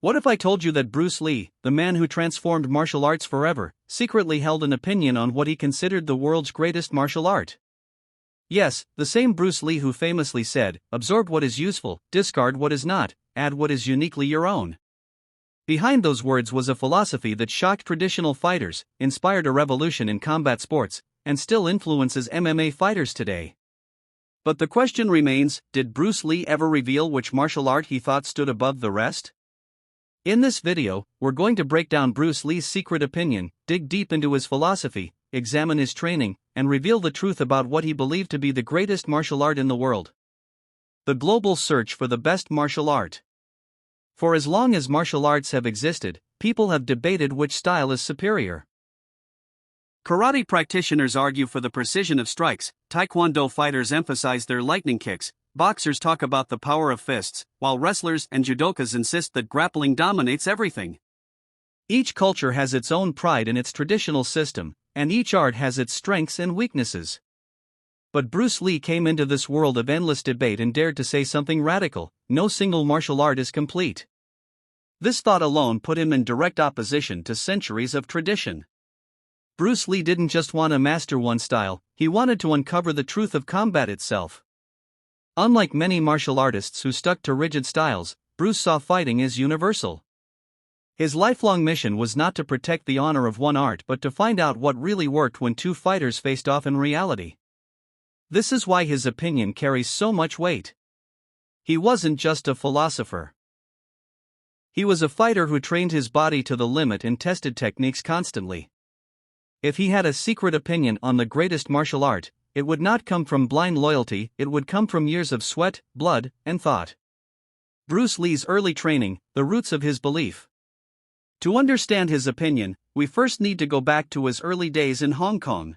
What if I told you that Bruce Lee, the man who transformed martial arts forever, secretly held an opinion on what he considered the world's greatest martial art? Yes, the same Bruce Lee who famously said, "Absorb what is useful, discard what is not, add what is uniquely your own." Behind those words was a philosophy that shocked traditional fighters, inspired a revolution in combat sports, and still influences MMA fighters today. But the question remains, did Bruce Lee ever reveal which martial art he thought stood above the rest? In this video, we're going to break down Bruce Lee's secret opinion, dig deep into his philosophy, examine his training, and reveal the truth about what he believed to be the greatest martial art in the world. The global search for the best martial art. For as long as martial arts have existed, people have debated which style is superior. Karate practitioners argue for the precision of strikes, Taekwondo fighters emphasize their lightning kicks, boxers talk about the power of fists, while wrestlers and judokas insist that grappling dominates everything. Each culture has its own pride in its traditional system, and each art has its strengths and weaknesses. But Bruce Lee came into this world of endless debate and dared to say something radical: no single martial art is complete. This thought alone put him in direct opposition to centuries of tradition. Bruce Lee didn't just want to master one style, he wanted to uncover the truth of combat itself. Unlike many martial artists who stuck to rigid styles, Bruce saw fighting as universal. His lifelong mission was not to protect the honor of one art but to find out what really worked when two fighters faced off in reality. This is why his opinion carries so much weight. He wasn't just a philosopher. He was a fighter who trained his body to the limit and tested techniques constantly. If he had a secret opinion on the greatest martial art, it would not come from blind loyalty, it would come from years of sweat, blood, and thought. Bruce Lee's early training, the roots of his belief. To understand his opinion, we first need to go back to his early days in Hong Kong.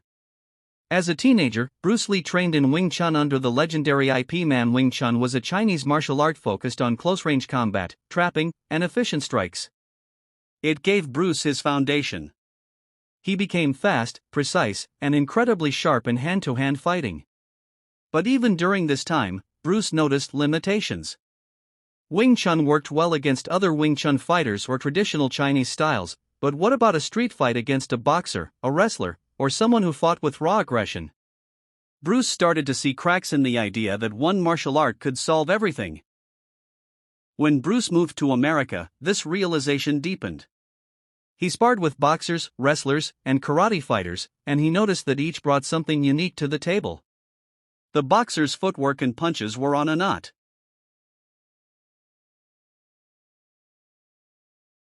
As a teenager, Bruce Lee trained in Wing Chun under the legendary IP man. Wing Chun was a Chinese martial art focused on close-range combat, trapping, and efficient strikes. It gave Bruce his foundation. He became fast, precise, and incredibly sharp in hand-to-hand fighting. But even during this time, Bruce noticed limitations. Wing Chun worked well against other Wing Chun fighters or traditional Chinese styles, but what about a street fight against a boxer, a wrestler, or someone who fought with raw aggression? Bruce started to see cracks in the idea that one martial art could solve everything. When Bruce moved to America, this realization deepened. He sparred with boxers, wrestlers, and karate fighters, and he noticed that each brought something unique to the table. The boxer's footwork and punches were on a knot.